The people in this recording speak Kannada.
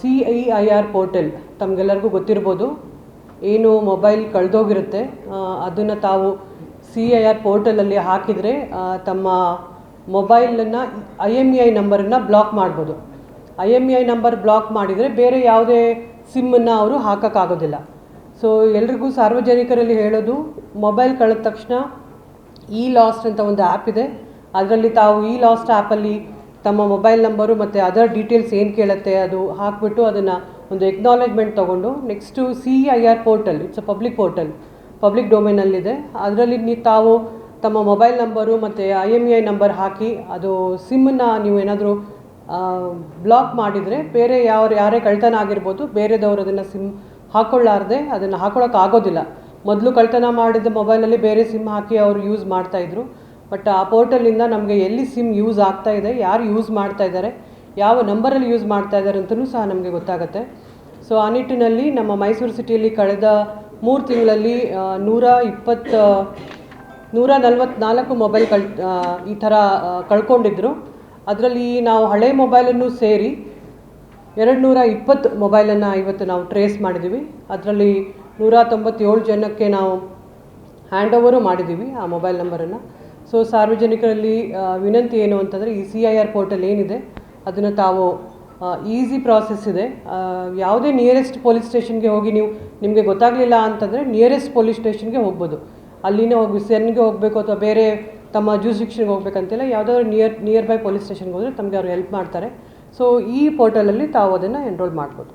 CEIR ಪೋರ್ಟಲ್ ತಮಗೆಲ್ಲರಿಗೂ ಗೊತ್ತಿರ್ಬೋದು. ಏನು ಮೊಬೈಲ್ ಕಳೆದೋಗಿರುತ್ತೆ ಅದನ್ನು ತಾವು CEIR ಪೋರ್ಟಲಲ್ಲಿ ಹಾಕಿದರೆ ತಮ್ಮ ಮೊಬೈಲನ್ನು IMEI ನಂಬರನ್ನು ಬ್ಲಾಕ್ ಮಾಡ್ಬೋದು. IMEI ನಂಬರ್ ಬ್ಲಾಕ್ ಮಾಡಿದರೆ ಬೇರೆ ಯಾವುದೇ ಸಿಮ್ಮನ್ನು ಅವರು ಹಾಕೋಕ್ಕಾಗೋದಿಲ್ಲ. ಸೊ ಎಲ್ರಿಗೂ ಸಾರ್ವಜನಿಕರಲ್ಲಿ ಹೇಳೋದು, ಮೊಬೈಲ್ ಕಳೆದ ತಕ್ಷಣ ಲಾಸ್ಟ್ ಅಂತ ಒಂದು ಆ್ಯಪ್ ಇದೆ. ಅದರಲ್ಲಿ ತಾವು ಲಾಸ್ಟ್ ಆ್ಯಪಲ್ಲಿ ತಮ್ಮ ಮೊಬೈಲ್ ನಂಬರು ಮತ್ತು ಅದರ್ ಡೀಟೇಲ್ಸ್ ಏನು ಕೇಳುತ್ತೆ ಅದು ಹಾಕಿಬಿಟ್ಟು ಅದನ್ನು ಒಂದು ಎಕ್ನಾಲೇಜ್ಮೆಂಟ್ ತೊಗೊಂಡು next CEIR portal, it's a public portal, public ಡೊಮೇನಲ್ಲಿದೆ. ಅದರಲ್ಲಿ ತಾವು ತಮ್ಮ ಮೊಬೈಲ್ ನಂಬರು ಮತ್ತು IMEI ನಂಬರ್ ಹಾಕಿ ಅದು ಸಿಮ್ಮನ್ನು ನೀವು ಏನಾದರೂ ಬ್ಲಾಕ್ ಮಾಡಿದರೆ ಬೇರೆ ಯಾರೇ ಕಳ್ತನ ಆಗಿರ್ಬೋದು, ಬೇರೆದವರು ಅದನ್ನು ಸಿಮ್ ಹಾಕ್ಕೊಳ್ಳಾರ್ದೆ ಅದನ್ನು ಹಾಕ್ಕೊಳ್ಳೋಕ್ಕಾಗೋದಿಲ್ಲ. ಮೊದಲು ಕಳ್ತನ ಮಾಡಿದ ಮೊಬೈಲಲ್ಲಿ ಬೇರೆ ಸಿಮ್ ಹಾಕಿ ಅವರು ಯೂಸ್ ಮಾಡ್ತಾಯಿದ್ರು. ಬಟ್ ಆ ಪೋರ್ಟಲಿಂದ ನಮಗೆ ಎಲ್ಲಿ ಸಿಮ್ ಯೂಸ್ ಆಗ್ತಾ ಇದೆ, ಯಾರು ಯೂಸ್ ಮಾಡ್ತಾ ಇದ್ದಾರೆ, ಯಾವ ನಂಬರಲ್ಲಿ ಯೂಸ್ ಮಾಡ್ತಾ ಇದ್ದಾರೆ ಅಂತಲೂ ಸಹ ನಮಗೆ ಗೊತ್ತಾಗುತ್ತೆ. ಸೊ ಆ ನಿಟ್ಟಿನಲ್ಲಿ ನಮ್ಮ ಮೈಸೂರು ಸಿಟಿಯಲ್ಲಿ ಕಳೆದ 3 ತಿಂಗಳಲ್ಲಿ 144 ಮೊಬೈಲ್ ಈ ಥರ ಕಳ್ಕೊಂಡಿದ್ರು. ಅದರಲ್ಲಿ ನಾವು ಹಳೆ ಮೊಬೈಲನ್ನು ಸೇರಿ 220 ಮೊಬೈಲನ್ನು ಇವತ್ತು ನಾವು ಟ್ರೇಸ್ ಮಾಡಿದ್ದೀವಿ. ಅದರಲ್ಲಿ 197 ಜನಕ್ಕೆ ನಾವು ಹ್ಯಾಂಡ್ ಓವರು ಮಾಡಿದ್ದೀವಿ ಆ ಮೊಬೈಲ್ ನಂಬರನ್ನು. ಸೊ ಸಾರ್ವಜನಿಕರಲ್ಲಿ ವಿನಂತಿ ಏನು ಅಂತಂದರೆ, ಈ CEIR ಪೋರ್ಟಲ್ ಏನಿದೆ ಅದನ್ನು ತಾವು ಈಸಿ ಪ್ರಾಸೆಸ್ ಇದೆ. ಯಾವುದೇ ನಿಯರೆಸ್ಟ್ ಪೊಲೀಸ್ ಸ್ಟೇಷನ್ಗೆ ಹೋಗಿ ನಿಮಗೆ ಗೊತ್ತಾಗಲಿಲ್ಲ ಅಂತಂದರೆ ನಿಯರೆಸ್ಟ್ ಪೊಲೀಸ್ ಸ್ಟೇಷನ್ಗೆ ಹೋಗ್ಬೋದು. ಅಲ್ಲಿನೇ ಹೋಗಿ ಸೆನ್ಗೆ ಹೋಗಬೇಕು ಅಥವಾ ಬೇರೆ ತಮ್ಮ ಜ್ಯೂರಿಸ್ಡಿಕ್ಷನ್ಗೆ ಹೋಗ್ಬೇಕಂತಿಲ್ಲ. ಯಾವುದಾದ್ರೂ ನಿಯರ್ ಬೈ ಪೊಲೀಸ್ ಸ್ಟೇಷನ್ಗೆ ಹೋದರೆ ತಮಗೆ ಅವರು ಹೆಲ್ಪ್ ಮಾಡ್ತಾರೆ. ಸೊ ಈ ಪೋರ್ಟಲಲ್ಲಿ ತಾವು ಅದನ್ನು ಎನ್ರೋಲ್ ಮಾಡ್ಬೋದು.